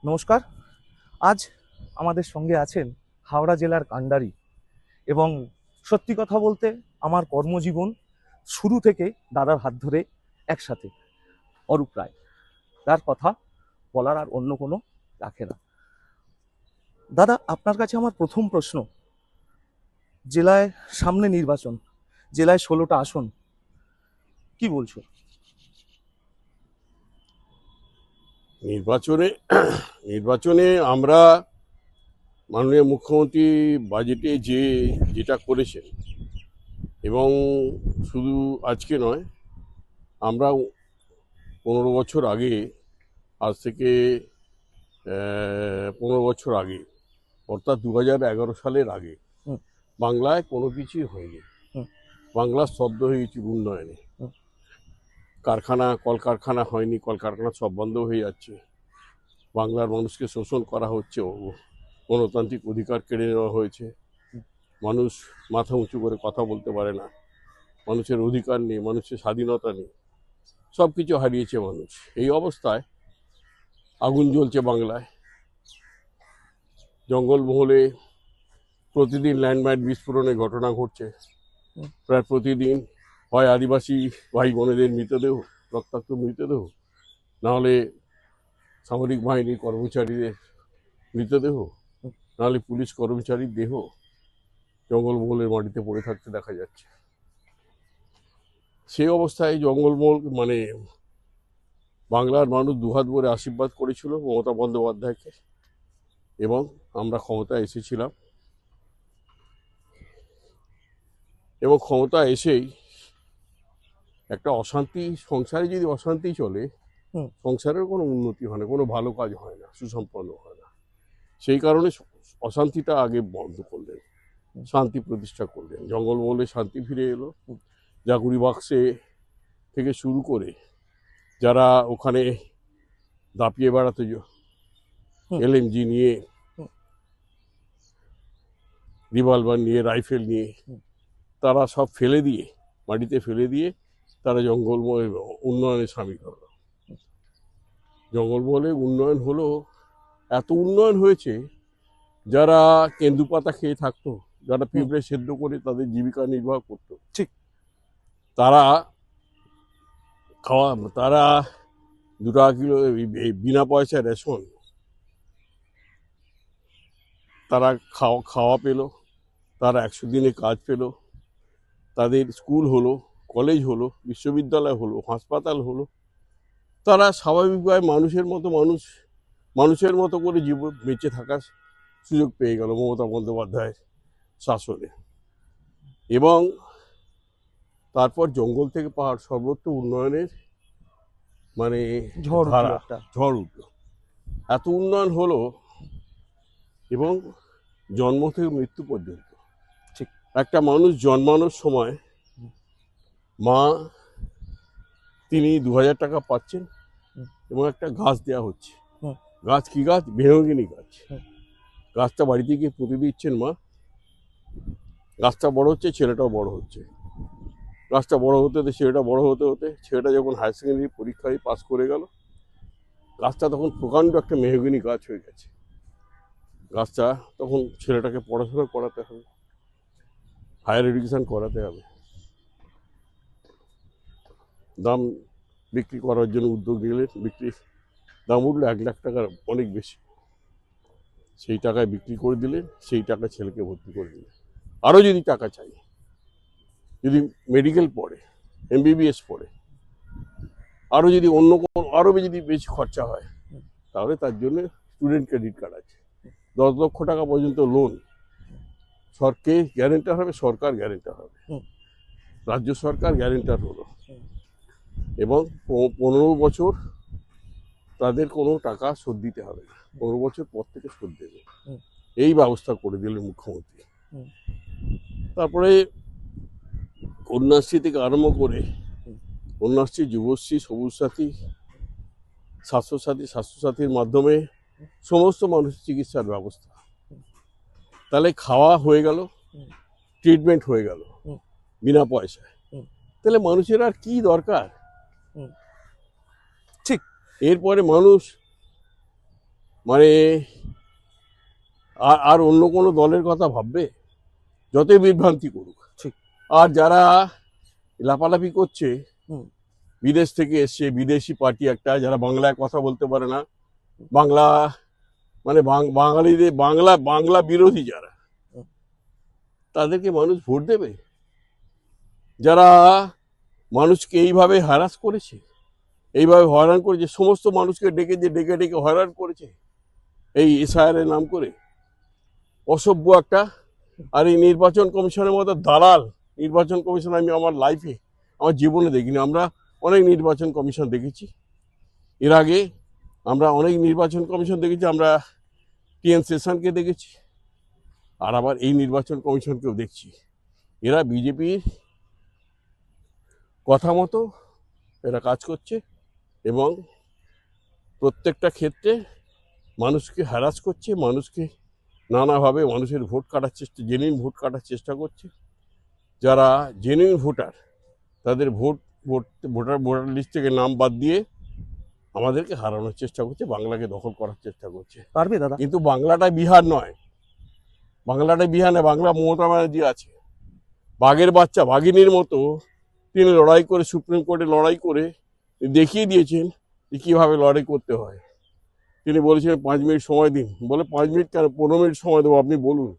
নমস্কার। আজ আমাদের সঙ্গে আছেন হাওড়া জেলার কান্ডারি এবং সত্যি কথা বলতে আমার কর্মজীবন শুরু থেকে দাদার হাত ধরে একসাথে অরূপ রায়। তার কথা বলার আর অন্য কোনো রাখে না। দাদা, আপনার কাছে আমার প্রথম প্রশ্ন, জেলায় সামনে নির্বাচন, জেলায় 16টা আসন, কি বলছো? নির্বাচনে আমরা মাননীয় মুখ্যমন্ত্রী বাজেটে যেটা করেছেন, এবং শুধু আজকে নয়, আমরা 15 বছর আগে, আজ থেকে 15 বছর আগে, অর্থাৎ 2011 সালের আগে বাংলায় কোনো কিছুই হয়নি। বাংলার শব্দ হয়ে গেছে উন্নয়নে। কলকারখানা হয়নি, কলকারখানা সব বন্ধ হয়ে যাচ্ছে। বাংলার মানুষকে শোষণ করা হচ্ছে, গণতান্ত্রিক অধিকার কেড়ে নেওয়া হয়েছে। মানুষ মাথা উঁচু করে কথা বলতে পারে না, মানুষের অধিকার নেই, মানুষের স্বাধীনতা নেই, সব কিছু হারিয়েছে মানুষ। এই অবস্থায় আগুন জ্বলছে বাংলায়। জঙ্গলমহলে প্রতিদিন ল্যান্ডমাইন বিস্ফোরণের ঘটনা ঘটছে। প্রায় প্রতিদিন হয় আদিবাসী ভাই বোনেদের মৃতদেহ, রক্তাক্ত মৃতদেহ, নাহলে সামরিক বাহিনীর কর্মচারীদের মৃতদেহ, নাহলে পুলিশ কর্মচারীর দেহ জঙ্গলমহলের মাটিতে পড়ে থাকতে দেখা যাচ্ছে। সেই অবস্থায় জঙ্গলমহল বাংলার মানুষ দুহাত ভরে আশীর্বাদ করেছিল মমতা বন্দ্যোপাধ্যায়কে, এবং আমরা ক্ষমতায় এসেছিলাম। এবং ক্ষমতা এসেই একটা অশান্তি, সংসারে যদি অশান্তি চলে, সংসারের কোনো উন্নতি হয় না, কোনো ভালো কাজ হয় না, সুসম্পন্ন হয় না। সেই কারণে অশান্তিটা আগে বন্ধ করলেন, শান্তি প্রতিষ্ঠা করলেন। জঙ্গলমহলে শান্তি ফিরে এলো। জাগুড়ি বাক্সে থেকে শুরু করে যারা ওখানে দাপিয়ে বেড়াতে এলএমজি নিয়ে, রিভলভার নিয়ে, রাইফেল নিয়ে, তারা সব ফেলে দিয়ে, মাটিতে ফেলে দিয়ে তারা জঙ্গলমহলে উন্নয়নে সামিল হলো। জঙ্গলমহলে উন্নয়ন হলো, এত উন্নয়ন হয়েছে, যারা কেন্দু পাতা খেয়ে থাকতো, যারা পিঁপড়ে সেদ্ধ করে তাদের জীবিকা নির্বাহ করতো, ঠিক, তারা 2 টাকা কিলো বিনা পয়সায় রেশন তারা খাওয়া পেল, তারা 100 দিনে কাজ পেল, তাদের স্কুল হলো, কলেজ হলো, বিশ্ববিদ্যালয় হলো, হাসপাতাল হলো। তারা স্বাভাবিকভাবে মানুষের মতো করে জীবন বেঁচে থাকার সুযোগ পেয়ে গেল মমতা বন্দ্যোপাধ্যায়ের শাসনে। এবং তারপর জঙ্গল থেকে পাহাড় সর্বত্র উন্নয়নের ঝড় উঠল। এত উন্নয়ন হলো, এবং জন্ম থেকে মৃত্যু পর্যন্ত ঠিক। একটা মানুষ জন্মানোর সময় মা তিনি 2000 টাকা পাচ্ছেন, এবং একটা গাছ দেওয়া হচ্ছে। গাছ কি গাছ? মেহগিনি গাছ। গাছটা বাড়িতে গিয়ে পুঁতে দিচ্ছেন মা। গাছটা বড় হচ্ছে, ছেলেটাও বড় হচ্ছে। গাছটা বড় হতে হতে ছেলেটা বড় হতে হতে ছেলেটা যখন হায়ার সেকেন্ডারি পরীক্ষায় পাস করে গেল, গাছটা তখন প্রকাণ্ড একটা মেহগিনি গাছ হয়ে গেছে। গাছটা তখন ছেলেটাকে পড়াশোনা করাতে হবে, হায়ার এডুকেশন করাতে হবে। দাম বিক্রি করার জন্য উদ্যোগ নিলেন, বিক্রি দাম উঠলো 1 লাখ টাকার অনেক বেশি। সেই টাকায় বিক্রি করে দিলেন, সেই টাকা ছেলেকে ভর্তি করে দিলেন। আরও যদি টাকা চাই, যদি মেডিকেল পড়ে, MBBS পড়ে, আরও যদি অন্য কোনো যদি বেশি খরচা হয়, তাহলে তার জন্য স্টুডেন্ট ক্রেডিট কার্ড আছে। 10 লক্ষ টাকা পর্যন্ত লোন সরকার গ্যারেন্টার হবে, সরকার গ্যারেন্টার হবে, রাজ্য সরকার গ্যারেন্টার হলো, এবং 15 বছর তাদের কোনো টাকা শোধ দিতে হবে না, 15 বছর পর থেকে শোধ দেবে। এই ব্যবস্থা করে দিলেন মুখ্যমন্ত্রী। তারপরে কন্যাশ্রী থেকে আরম্ভ করে কন্যাশ্রী, যুবশ্রী, সবুজ সাথী, স্বাস্থ্যসাথীর মাধ্যমে সমস্ত মানুষের চিকিৎসার ব্যবস্থা। তাহলে খাওয়া হয়ে গেল, ট্রিটমেন্ট হয়ে গেল বিনা পয়সায়। তাহলে মানুষের আর কি দরকার? ঠিক। এরপরে মানুষ মানে আর অন্য কোনো দলের কথা ভাববে? যতই বিভ্রান্তি করুক। ঠিক। আর যারা লাফালাফি করছে, হুম। বিদেশ থেকে এসছে, বিদেশি পার্টি একটা, যারা বাংলায় কথা বলতে পারে না, বাংলা মানে বাঙালিদের বাংলা বিরোধী যারা, তাদেরকে মানুষ ভোট দেবে? যারা মানুষকে এইভাবে হ্যারাস করেছে, এইভাবে হয়রান করেছে, সমস্ত মানুষকে ডেকে ডেকে হয়রান করেছে এই এসআইআর নাম করে, অসভ্য একটা। আর এই নির্বাচন কমিশনের মতো দালাল নির্বাচন কমিশন আমি আমার লাইফে, আমার জীবনে দেখিনি। আমরা অনেক নির্বাচন কমিশন দেখেছি এর আগে, আমরা অনেক নির্বাচন কমিশন দেখেছি, আমরা টিএন সেশনকে দেখেছি, আর আবার এই নির্বাচন কমিশনকেও দেখছি। এরা বিজেপির কথা মতো এরা কাজ করছে এবং প্রত্যেকটা ক্ষেত্রে মানুষকে হ্যারাস করছে, মানুষকে নানাভাবে মানুষের ভোট কাটার চেষ্টা, জেনুইন ভোট কাটার চেষ্টা করছে। যারা জেনুইন ভোটার তাদের ভোটার লিস্ট থেকে নাম বাদ দিয়ে আমাদেরকে হারানোর চেষ্টা করছে, বাংলাকে দখল করার চেষ্টা করছে। পারবে দাদা? কিন্তু বাংলাটা বিহার নয়, বাংলাটা বিহার নয়, বাংলা মমতা ব্যানার্জি আছে। বাঘের বাচ্চা বাঘিনীর মতো তিনি লড়াই করে, সুপ্রিম কোর্টে লড়াই করে দেখিয়ে দিয়েছেন যে কীভাবে লড়াই করতে হয়। তিনি বলেছিলেন 5 মিনিট সময় দিন, বলে 5 মিনিট কেন, 15 মিনিট সময় দেবো, আপনি বলুন।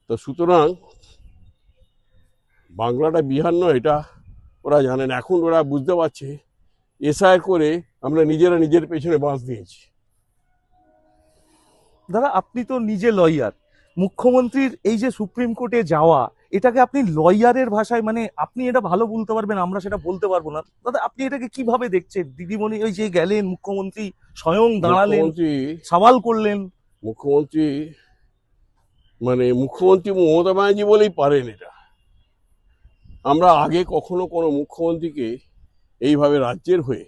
তো সুতরাং বাংলাটা বিহার নয়, এটা ওরা জানেন। এখন ওরা বুঝতে পারছে এসআইআর করে আমরা নিজেরা নিজের পেছনে বাঁশ দিয়েছি। দাদা, আপনি তো নিজে লয়ার, মুখ্যমন্ত্রীর এই যে সুপ্রিম কোর্টে যাওয়া, এটাকে আপনি লয়ারের ভাষায়, মানে আপনি এটা ভালো বলতে পারবেন, আমরা সেটা বলতে পারবো না। দাদা, আপনি এটাকে কিভাবে দেখছেন? দিদিমণি ওই যে গেলেন, মুখ্যমন্ত্রী স্বয়ং দাঁড়ালেন, সওয়াল করলেন। মুখ্যমন্ত্রী মমতা ব্যানার্জি বলেই পারেন এটা। আমরা আগে কখনো কোনো মুখ্যমন্ত্রীকে এইভাবে রাজ্যের হয়ে,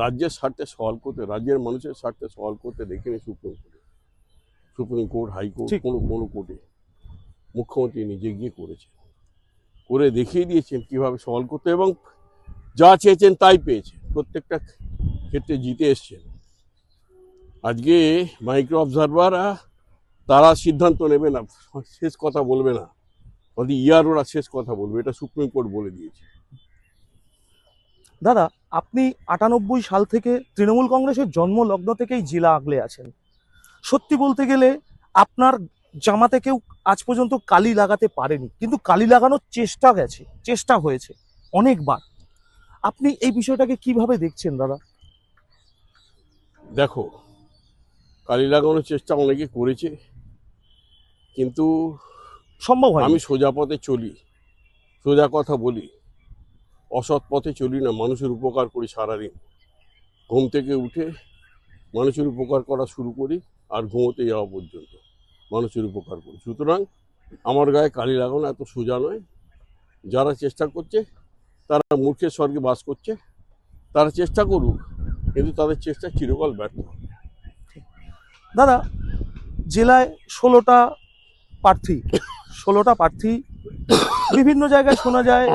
রাজ্যের স্বার্থে সওয়াল করতে, রাজ্যের মানুষের স্বার্থে সওয়াল করতে দেখিনি সুপ্রিম কোর্ট, হাইকোর্ট, কোনো কোর্টে। মুখ্যমন্ত্রী নিজে গিয়ে করেছেন, করে দেখিয়ে দিয়েছেন কিভাবে সওয়াল করতে, এবং যা চেয়েছেন তাই পেয়েছেন, প্রত্যেকটা ক্ষেত্রে জিতে এসছেন। আজকে মাইক্রো অবজারভাররা তারা সিদ্ধান্ত নেবে না, শেষ কথা বলবে না, ওরা শেষ কথা বলবে, এটা সুপ্রিম কোর্ট বলে দিয়েছে। দাদা, আপনি 98 সাল থেকে তৃণমূল কংগ্রেসের জন্মলগ্ন থেকেই জেলা আগলে আছেন। সত্যি বলতে গেলে আপনার জামাতে কেউ আজ পর্যন্ত কালি লাগাতে পারেনি, কিন্তু কালি লাগানোর চেষ্টা হয়েছে অনেকবার। আপনি এই বিষয়টাকে কিভাবে দেখছেন দাদা? দেখো, কালি লাগানোর চেষ্টা অনেকে করেছে, কিন্তু সম্ভব হয়। আমি সোজা পথে চলি, সোজা কথা বলি, অসৎ পথে চলি না, মানুষের উপকার করি সারাদিন। ঘুম থেকে উঠে মানুষের উপকার করা শুরু করি, আর ঘুমোতে যাওয়া পর্যন্ত মানুষের উপকার করি। সুতরাং আমার গায়ে কালি লাগানো এত সোজা নয়। যারা চেষ্টা করছে তারা মূর্খের স্বর্গে বাস করছে, তারা চেষ্টা করুক, কিন্তু তাদের চেষ্টা চিরকাল ব্যর্থ হবে। দাদা, জেলায় 16টা প্রার্থী, বিভিন্ন জায়গায় শোনা যায়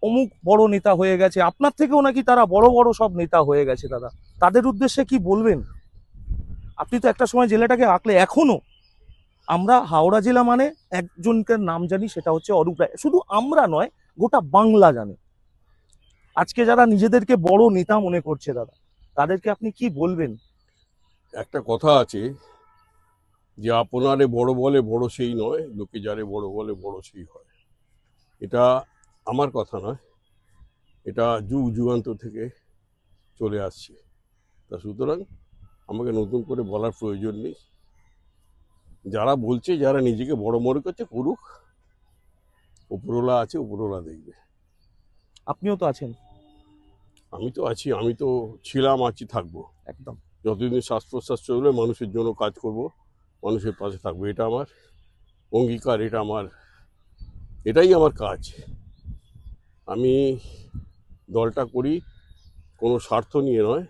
অমুক বড় নেতা হয়ে গেছে, আপনার থেকেও নাকি তারা বড় বড় সব নেতা হয়ে গেছে। দাদা, তাদের উদ্দেশ্যে কি বলবেন? আপনি তো একটা সময় জেলাটাকে আঁকলে, এখনো আমরা হাওড়া জেলা মানে একজনকার নাম জানি, সেটা হচ্ছে অরূপ রায়। শুধু আমরা নয়, গোটা বাংলা জানে। আজকে যারা নিজেদেরকে বড় নেতা মনে করছে দাদা, তাদেরকে আপনি কি বলবেন? একটা কথা আছে যে আপনারে বড় বলে বড় সেই নয়, লোকে যারে বড় বলে বড় সেই হয়। এটা আমার কথা নয়, এটা যুগ যুগান্তর থেকে চলে আসছে। তা সুতরাং আমাকে নতুন করে বলার প্রয়োজন নেই। যারা বলছে, যারা নিজেকে বড় মনে করছে, করুক, উপরওয়ালা আছে, উপরওয়ালা দেখবে। আপনিও তো আছেন। আমি তো আছি, আমি তো ছিলাম, আছি, থাকবো। একদম। যতদিন শ্বাস প্রশ্বাস চলবে মানুষের জন্য কাজ করব, মানুষের পাশে থাকবো, এটা আমার অঙ্গীকার, এটাই আমার কাজ। আমি দলটা করি কোনো স্বার্থ নিয়ে নয়,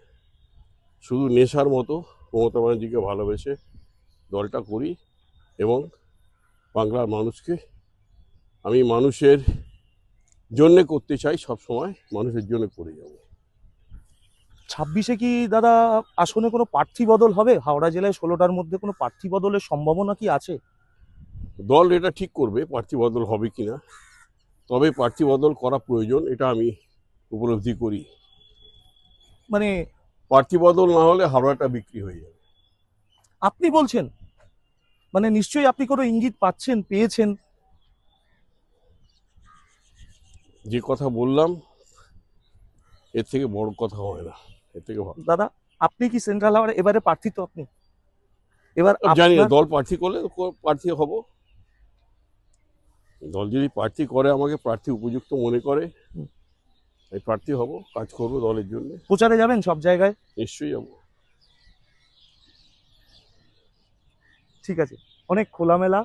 শুধু নেশার মতো মমতা ব্যানার্জিকে ভালোবেসে দলটা করি, এবং বাংলার মানুষকে আমি মানুষের জন্যে করতে চাই, সব সময় মানুষের জন্য করে যাব। ছাব্বিশে কি দাদা আসনে কোনো প্রার্থী বদল হবে? হাওড়া জেলায় 16টার মধ্যে কোনো প্রার্থী বদলের সম্ভাবনা কি আছে? দল এটা ঠিক করবে প্রার্থী বদল হবে কিনা, তবে প্রার্থী বদল করা প্রয়োজন এটা আমি উপলব্ধি করি। মানে প্রার্থী বদল না হলে হাওড়াটা বিক্রি হয়ে যাবে। আপনি বলছেন, মানে নিশ্চয়ই আপনি কোনো ইঙ্গিত পেয়েছেন। যে কথা বললাম এর থেকে বড় কথা হয় না, এর থেকে ভালো। দাদা আপনি কি সেন্ট্রাল হাওড়া এবারে প্রার্থী? তো আপনি এবার জানি না আপনার দল প্রার্থী করলে প্রার্থী হব। দল যদি প্রার্থী করে, আমাকে প্রার্থী উপযুক্ত মনে করে, এই প্রার্থী হব, কাজ করবো দলের জন্য। প্রচারে যাবেন সব জায়গায়? নিশ্চয়ই যাবো। ঠিক আছে, অনেক খোলামেলা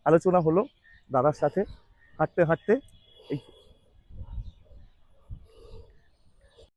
আলোচনা হলো দাদার সাথে হাঁটতে হাঁটতে। এই